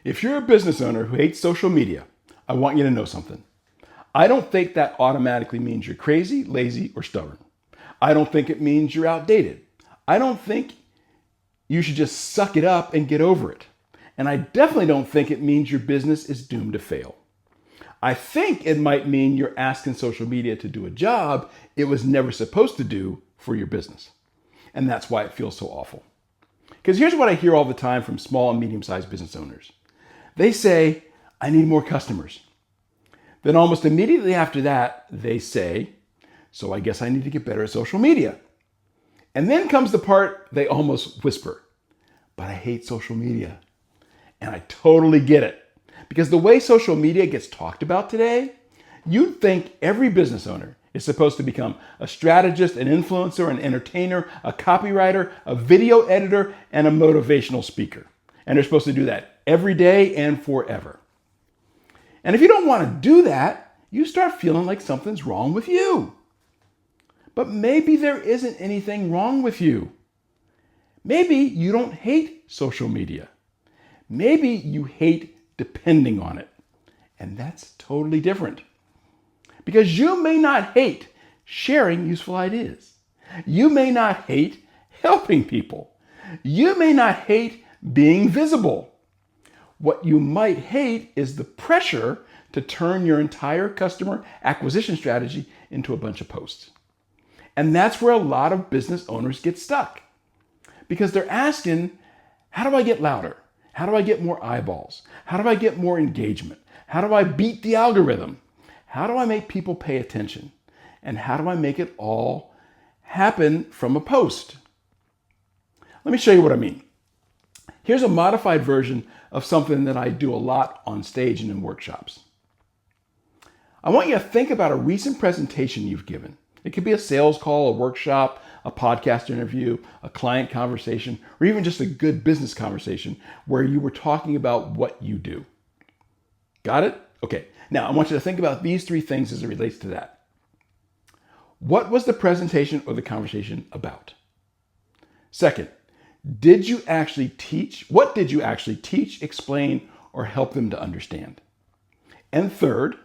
If you're a business owner who hates social media, I want you to know something. I don't think that automatically means you're crazy, lazy, or stubborn. I don't think it means you're outdated. I don't think you should just suck it up and get over it. And I definitely don't think it means your business is doomed to fail. I think it might mean you're asking social media to do a job it was never supposed to do for your business. And that's why it feels so awful. Because here's what I hear all the time from small and medium-sized business owners. They say, I need more customers. Then almost immediately after that, they say, so I guess I need to get better at social media. And then comes the part they almost whisper, but I hate social media. And I totally get it. Because the way social media gets talked about today, you'd think every business owner is supposed to become a strategist, an influencer, an entertainer, a copywriter, a video editor, and a motivational speaker. And they're supposed to do that every day and forever. And if you don't want to do that, you start feeling like something's wrong with you. But maybe there isn't anything wrong with you. Maybe you don't hate social media. Maybe you hate depending on it. And that's totally different. Because you may not hate sharing useful ideas. You may not hate helping people. You may not hate being visible. What you might hate is the pressure to turn your entire customer acquisition strategy into a bunch of posts. And that's where a lot of business owners get stuck. Because they're asking, how do I get louder? How do I get more eyeballs? How do I get more engagement? How do I beat the algorithm? How do I make people pay attention? And how do I make it all happen from a post? Let me show you what I mean. Here's a modified version of something that I do a lot on stage and in workshops. I want you to think about a recent presentation you've given. It could be a sales call, a workshop, a podcast interview, a client conversation, or even just a good business conversation where you were talking about what you do. Got it? Okay. Now I want you to think about these three things as it relates to that. What was the presentation or the conversation about? Second, did you actually teach? What did you actually teach, explain, or help them to understand? And third,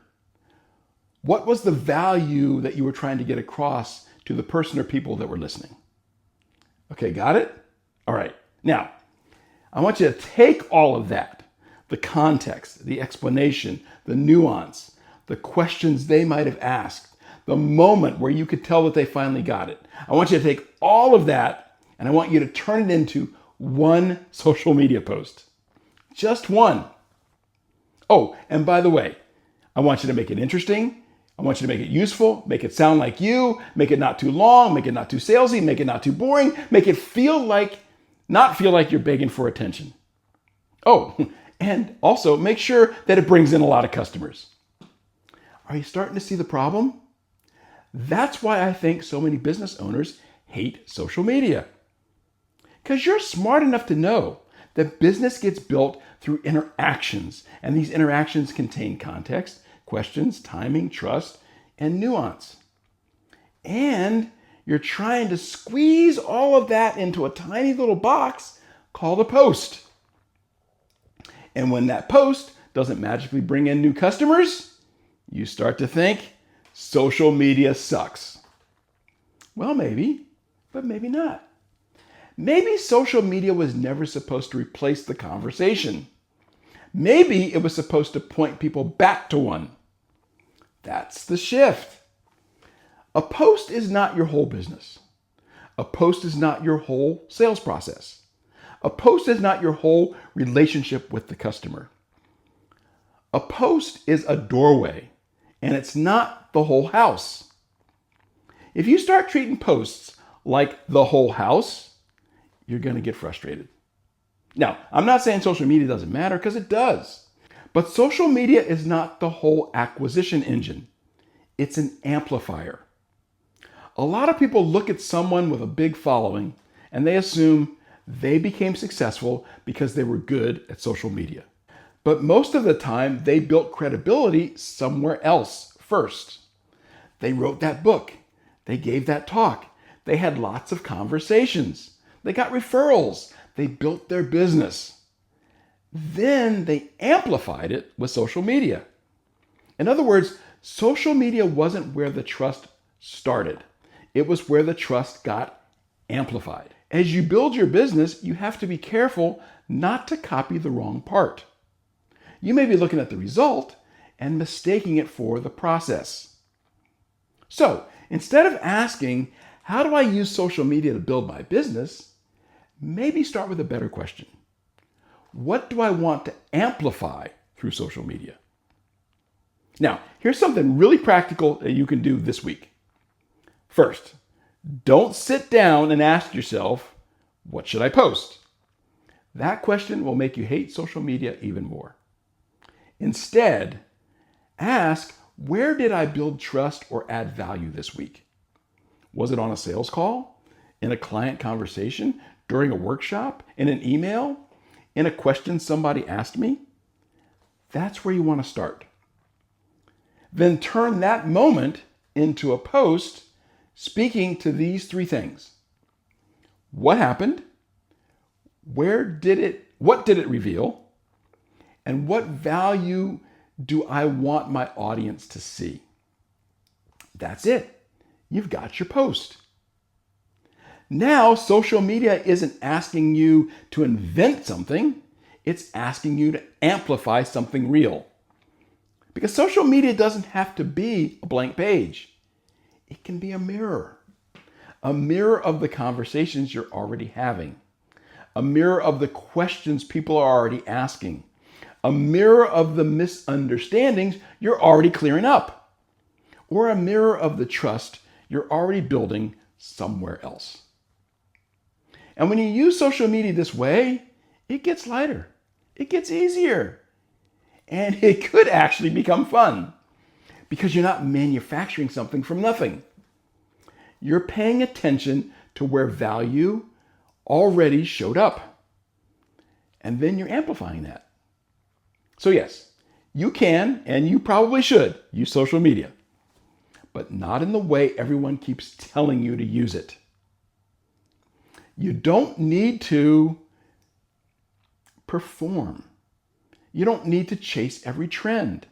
what was the value that you were trying to get across to the person or people that were listening? Okay, got it? All right. Now, I want you to take all of that, the context, the explanation, the nuance, the questions they might have asked, the moment where you could tell that they finally got it. I want you to take all of that and I want you to turn it into one social media post. Just one. Oh, and by the way, I want you to make it interesting. I want you to make it useful, make it sound like you, make it not too long, make it not too salesy, make it not too boring, make it not feel like you're begging for attention. Oh, and also make sure that it brings in a lot of customers. Are you starting to see the problem? That's why I think so many business owners hate social media. Because you're smart enough to know that business gets built through interactions, and these interactions contain context, questions, timing, trust, and nuance. And you're trying to squeeze all of that into a tiny little box called a post. And when that post doesn't magically bring in new customers, you start to think social media sucks. Well, maybe, but maybe not. Maybe social media was never supposed to replace the conversation. Maybe it was supposed to point people back to one. That's the shift. A post is not your whole business. A post is not your whole sales process. A post is not your whole relationship with the customer. A post is a doorway, and it's not the whole house. If you start treating posts like the whole house, you're going to get frustrated. Now, I'm not saying social media doesn't matter, because it does. But social media is not the whole acquisition engine. It's an amplifier. A lot of people look at someone with a big following and they assume they became successful because they were good at social media. But most of the time, they built credibility somewhere else first. They wrote that book. They gave that talk. They had lots of conversations. They got referrals. They built their business. Then they amplified it with social media. In other words, social media wasn't where the trust started. It was where the trust got amplified. As you build your business, you have to be careful not to copy the wrong part. You may be looking at the result and mistaking it for the process. So instead of asking, how do I use social media to build my business? Maybe start with a better question. What do I want to amplify through social media? Now, here's something really practical that you can do this week. First, don't sit down and ask yourself, what should I post? That question will make you hate social media even more. Instead, ask, where did I build trust or add value this week? Was it on a sales call, in a client conversation, during a workshop, in an email, in a question somebody asked me? That's where you want to start. Then turn that moment into a post speaking to these three things. What happened? What did it reveal? And what value do I want my audience to see? That's it. You've got your post. Now, social media isn't asking you to invent something. It's asking you to amplify something real. Because social media doesn't have to be a blank page. It can be a mirror of the conversations you're already having, a mirror of the questions people are already asking, a mirror of the misunderstandings you're already clearing up, or a mirror of the trust you're already building somewhere else. And when you use social media this way, it gets lighter, it gets easier, and it could actually become fun because you're not manufacturing something from nothing. You're paying attention to where value already showed up, and then you're amplifying that. So yes, you can, and you probably should, use social media, but not in the way everyone keeps telling you to use it. You don't need to perform. You don't need to chase every trend.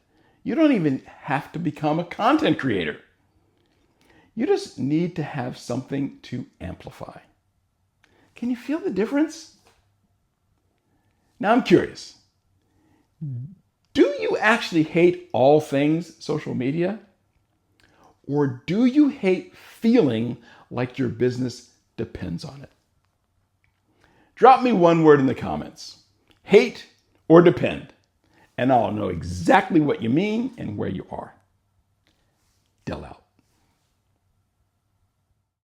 You don't even have to become a content creator. You just need to have something to amplify. Can you feel the difference? Now I'm curious. Do you actually hate all things social media? Or do you hate feeling like your business depends on it? Drop me one word in the comments. Hate or depend. And I'll know exactly what you mean and where you are. Del out.